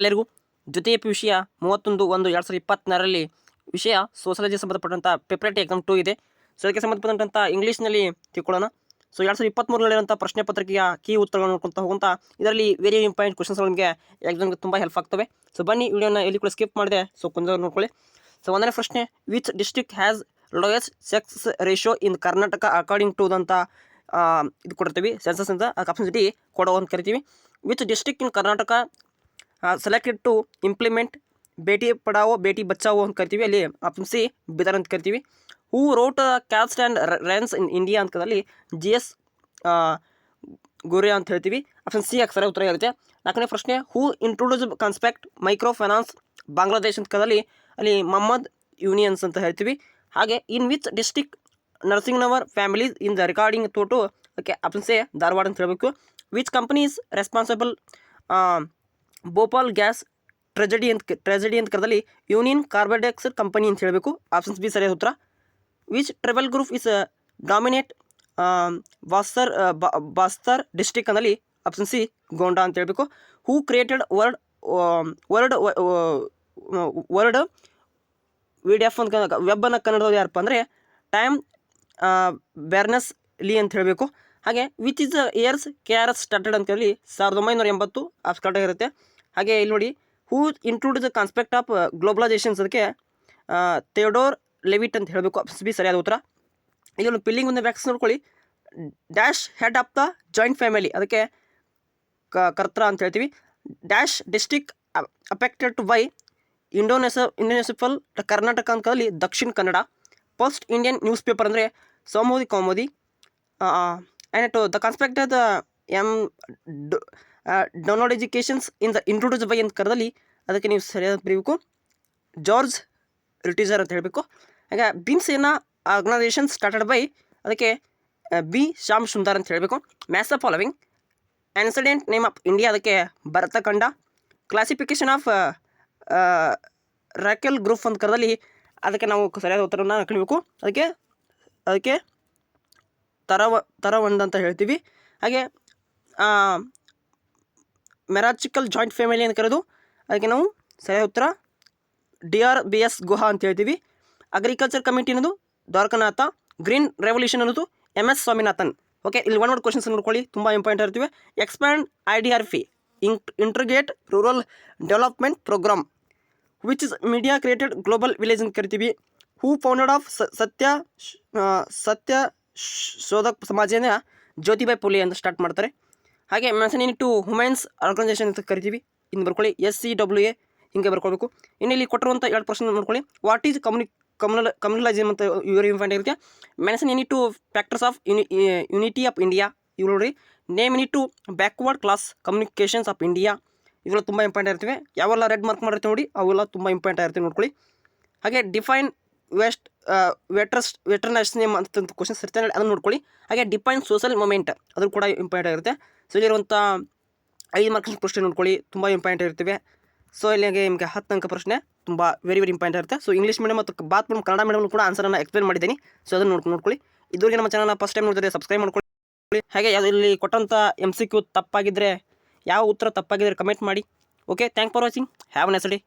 ಎಲ್ಲರಿಗೂ ದ್ವಿತೀಯ ಪಿ ವಿಷಯ 31/1/2024ರಲ್ಲಿ ವಿಷಯ ಸೋಷಾಲಜಿ ಸಂಬಂಧಪಟ್ಟಂಥ ಪೇಪರ್ ಎಕ್ಸಾಮ್ 2 ಇದೆ. ಸೊ ಅದಕ್ಕೆ ಸಂಬಂಧಪಟ್ಟಂಥ ಇಂಗ್ಲೀಷ್ನಲ್ಲಿ ತಿಳ್ಕೊಳ್ಳೋಣ. ಸೊ 2023ರಲ್ಲಿರುವಂಥ ಪ್ರಶ್ನೆ ಪತ್ರಿಕೆಯ ಕೀ ಉತ್ತರಗಳನ್ನು ನೋಡ್ಕೊತಾ ಹೋಗುತ್ತಾ ಇದರಲ್ಲಿ ವೆರಿ ಇಂಪಾರ್ಟೆಂಟ್ ಕ್ವಶನ್ಸ್ಗಳು ನಿಮಗೆ ಎಕ್ಸಾಮ್ಗೆ ತುಂಬ ಹೆಲ್ಪ್ ಆಗ್ತವೆ. ಸೊ ಬನ್ನಿ ವಿಡಿಯೋನ ಎಲ್ಲಿ ಕೂಡ ಸ್ಕಿಪ್ ಮಾಡಿದೆ. ಸೊ ಕೊಂಚ ನೋಡ್ಕೊಳ್ಳಿ. ಸೊ ಒಂದನೇ ಪ್ರಶ್ನೆ, which district has lowest sex ratio in Karnataka according to ಅಂತ ಇದು ಕೊಡ್ತೀವಿ ಸೆನ್ಸಸ್ ಅಂತ ಆಪ್ಷನ್ ಡಿ ಕೊಡೋ ಅಂತ ಕರಿತೀವಿ. Which district in Karnataka selected to implement Beti Padhao Beti Bachao ಅಂತ ಕರಿತೀವಿ, ಅಲ್ಲಿ ಆಪ್ಷನ್ ಸಿ ಬಿದರ್ ಅಂತ ಕರಿತೀವಿ. Who wrote caste and races in India ಅಂತದಲ್ಲಿ GS ಗೋರೆ ಅಂತ ಹೇಳ್ತೀವಿ. ಆಪ್ಷನ್ ಸಿ ಅಕ್ಷರ ಉತ್ತರ ಇರುತ್ತೆ. ನಾಲ್ಕನೇ ಪ್ರಶ್ನೆ, who introduced concept micro finance Bangladesh ಅಂತ ಕದಲ್ಲಿ ಅಲ್ಲಿ ಮೊಹಮ್ಮದ್ ಯೂನಿಯನ್ಸ್ ಅಂತ ಹೇಳ್ತೀವಿ. ಹಾಗೆ ಇನ್ ವಿಚ್ ಡಿಸ್ಟ್ರಿಕ್ಟ್ ನರ್ಸಿಂಗ್ ನವರ್ ಫ್ಯಾಮಿಲೀಸ್ ಇನ್ ದ ರಿಕಾರ್ಡಿಂಗ್ ತೋಟು, ಓಕೆ ಆಪ್ಷನ್ ಸಿ ಧಾರವಾಡ ಅಂತ ಹೇಳಬೇಕು. Which company is responsible Bhopal gas tragedy ಅಂತ ಕರೆದಲ್ಲಿ ಯೂನಿಯನ್ ಕಾರ್ಬೈಡಾಕ್ಸೈಡ್ ಕಂಪನಿ ಅಂತ ಹೇಳಬೇಕು. ಆಪ್ಷನ್ಸ್ ಬಿ ಸರಿಯಾದ ಉತ್ತರ. Which tribal group is dominate Bastar district ಅಂದಲ್ಲಿ ಆಪ್ಷನ್ ಸಿ ಗೋಂಡಾ ಅಂತ ಹೇಳಬೇಕು. ಹೂ ಕ್ರಿಯೇಟೆಡ್ ವರ್ಡ್ ವಿಡಿಎಫ್ ಅಂತ ವೆಬ್ಬನ್ನು ಕನ್ನಡದಲ್ಲಿ ಯಾರಪ್ಪ ಅಂದರೆ ಟೈಮ್ ಬೆರ್ನಸ್ ಲೀ ಅಂತ ಹೇಳಬೇಕು. ಹಾಗೆ which is years KRS started ಅಂತ ಹೇಳಿ 1980 ಸ್ಟಾರ್ಟ್ ಆಗಿರುತ್ತೆ. ಹಾಗೆ ಇಲ್ಲಿ ನೋಡಿ, ಹೂ ಇನ್ಕ್ಲೂಡ್ ದ ಕಾನ್ಸ್ಪೆಕ್ಟ್ ಆಫ್ ಗ್ಲೋಬಲೈಸೇಷನ್ಸ್ ಅದಕ್ಕೆ ಥಿಯೋಡೋರ್ ಲೆವಿಟ್ ಅಂತ ಹೇಳಬೇಕು. ಆಪ್ಷನ್ ಬಿ ಸರಿಯಾದ ಉತ್ತರ. ಇದನ್ನು ಪಿಲ್ಲಿಂಗ್ ಒಂದು ವ್ಯಾಕ್ಸ್ ನೋಡ್ಕೊಳ್ಳಿ. Dash head of the joint family ಅದಕ್ಕೆ ಕರ್ತ್ರ ಅಂತ ಹೇಳ್ತೀವಿ. Dash district affected to by ಇಂಡೋನೆಸಿಫಲ್ ಕರ್ನಾಟಕ ಅಂತಲ್ಲಿ Dakshina Kannada. First Indian news paper ಅಂದರೆ ಸೌಮೋದಿ Kaumudi. And the concept the download educations in the introduce by ಅಂತ ಕರೆದಲ್ಲಿ ಅದಕ್ಕೆ ನೀವು ಸರಿಯಾದ ಬರೀಬೇಕು ಜಾರ್ಜ್ ರಿಟಿಸರ್ ಅಂತ ಹೇಳಬೇಕು. ಹಾಗೆ ಭೀಮ್ಸೇನಾ ಆರ್ಗನೈಸೇಷನ್ ಸ್ಟಾರ್ಟೆಡ್ ಬೈ ಅದಕ್ಕೆ ಬಿ ಶ್ಯಾಮ್ ಸುಂದರ್ ಅಂತ ಹೇಳಬೇಕು. Match the following ancient name of India ಅದಕ್ಕೆ Bharatakhanda. Classification of racial group ಅಂತ ಕರೆದಲ್ಲಿ ಅದಕ್ಕೆ ನಾವು ಸರಿಯಾದ ಉತ್ತರವನ್ನು ಕಳಿಬೇಕು. ಅದಕ್ಕೆ ತರವಂಡ್ ಅಂತ ಹೇಳ್ತೀವಿ. ಹಾಗೆ ಮೆರಾಚಿಕಲ್ ಜಾಯಿಂಟ್ ಫ್ಯಾಮಿಲಿ ಅಂತ ಕರೆದು ಅದಕ್ಕೆ ನಾವು ಸರಿಯಾದ ಉತ್ತರ DRBS ಗುಹಾ ಅಂತ ಹೇಳ್ತೀವಿ. ಅಗ್ರಿಕಲ್ಚರ್ ಕಮಿಟಿ ಅನ್ನೋದು ದ್ವಾರಕನಾಥ. ಗ್ರೀನ್ ರೆವಲ್ಯೂಷನ್ ಅನ್ನೋದು MS ಸ್ವಾಮಿನಾಥನ್. ಓಕೆ, ಇಲ್ಲಿ ಒನ್ ವರ್ಡ್ ಕ್ವಶನ್ಸ್ ನೋಡ್ಕೊಳ್ಳಿ, ತುಂಬ ಇಂಪಾರ್ಟೆಂಟ್ ಇರ್ತೀವಿ. Expand IDRP integrated rural development programme. Which is media created global village ಅಂತ ಕರಿತೀವಿ. ಹೂ ಫೌಂಡೆಡ್ ಆಫ್ ಸತ್ಯ ಶೋಧಕ್ ಸಮಾಜನ ಜ್ಯೋತಿಬಾಯಿ ಫುಲೆ ಅಂತ ಸ್ಟಾರ್ಟ್ ಮಾಡ್ತಾರೆ. ಹಾಗೆ ಮೆನ್ಷನ್ ಟು ವುಮೆನ್ಸ್ ಆರ್ಗನೈಸೇಷನ್ ಅಂತ ಕರಿತೀವಿ. ಇನ್ನು ಬರ್ಕೊಳ್ಳಿ SCWA ಹಿಂಗೆ ಬರ್ಕೊಳ್ಬೇಕು. ಇನ್ನು ಇಲ್ಲಿ ಕೊಟ್ಟಿರುವಂಥ 2 ಪ್ರಶ್ನೆ ನೋಡ್ಕೊಳ್ಳಿ. ವಾಟ್ ಈಸ್ ಕಮ್ಯುನಲಿಸಮ್ ಅಂತ ಇವರು ಇಂಪಾರ್ಟೆಂಟ್ ಇರುತ್ತೆ. Mention two factors of unity of India ಇವು ನೋಡ್ರಿ. Name two backward class communications of India ಇವೆಲ್ಲ ತುಂಬ ಇಂಪಾರ್ಟೆಂಟ್ ಇರ್ತವೆ. ಯಾವೆಲ್ಲ ರೆಡ್ ಮಾರ್ಕ್ ಮಾಡಿರ್ತೀವಿ ನೋಡಿ ಅವೆಲ್ಲ ತುಂಬ ಇಂಪಾರ್ಟೆಂಟ್ ಇರ್ತವೆ ನೋಡ್ಕೊಳ್ಳಿ. ಹಾಗೆ ಡಿಫೈನ್ ವೆಟರ್ನರ್ಸ್ ನೇಮ್ ಅಂತ ಕ್ವಶನ್ಸ್ ಇರ್ತದೆ, ಅದನ್ನು ನೋಡ್ಕೊಳ್ಳಿ. ಹಾಗೆ ಡಿಫೈನ್ ಸೋಷಲ್ ಮೂಮೆಂಟ್ ಅದು ಕೂಡ ಇಂಪಾರ್ಟೆಂಟ್ ಇರುತ್ತೆ. ಸೊ ಇಲ್ಲಿರುವಂಥ 5 ಮಾರ್ಕ್ಸ್ ಪ್ರಶ್ನೆ ನೋಡ್ಕೊಳ್ಳಿ, ತುಂಬ ಇಂಪಾರ್ಟೆಂಟ್ ಇರ್ತವೆ. ಸೊ ಇಲ್ಲಿಗೆ ನಿಮಗೆ 10 ಅಂಕ ಪ್ರಶ್ನೆ ತುಂಬ ವೆರಿ ಇಂಪಾರ್ಟೆಂಟ್ ಇರುತ್ತೆ. ಸೊ ಇಂಗ್ಲೀಷ್ ಮೀಡಿಯಮ್ ಮತ್ತು ಬಾತ್ ಮೀಡಿಯಮ್ ಕನ್ನಡ ಮೀಡಿಯಮ್ ಕೂಡ ಆನ್ಸರನ್ನು ಎಕ್ಸ್ಪ್ಲೇನ್ ಮಾಡಿದ್ದೀನಿ. ಸೊ ಅದನ್ನು ನೋಡ್ಕೊಳ್ಳಿ. ಇದುವರೆಗೆ ನಮ್ಮ ಚಾನಲ್ನ ಫಸ್ಟ್ ಟೈಮ್ ನೋಡಿದರೆ ಸಬ್ಸ್ಕ್ರೈಬ್ ಮಾಡ್ಕೊಳ್ಳಿ. ಹಾಗೆ ಇಲ್ಲಿ ಕೊಟ್ಟಂಥ MCQ ತಪ್ಪಾಗಿದ್ದರೆ ಯಾವ ಉತ್ತರ ತಪ್ಪಾಗಿದ್ದರೆ ಕಮೆಂಟ್ ಮಾಡಿ. Okay, thank for watching. Have a nice day.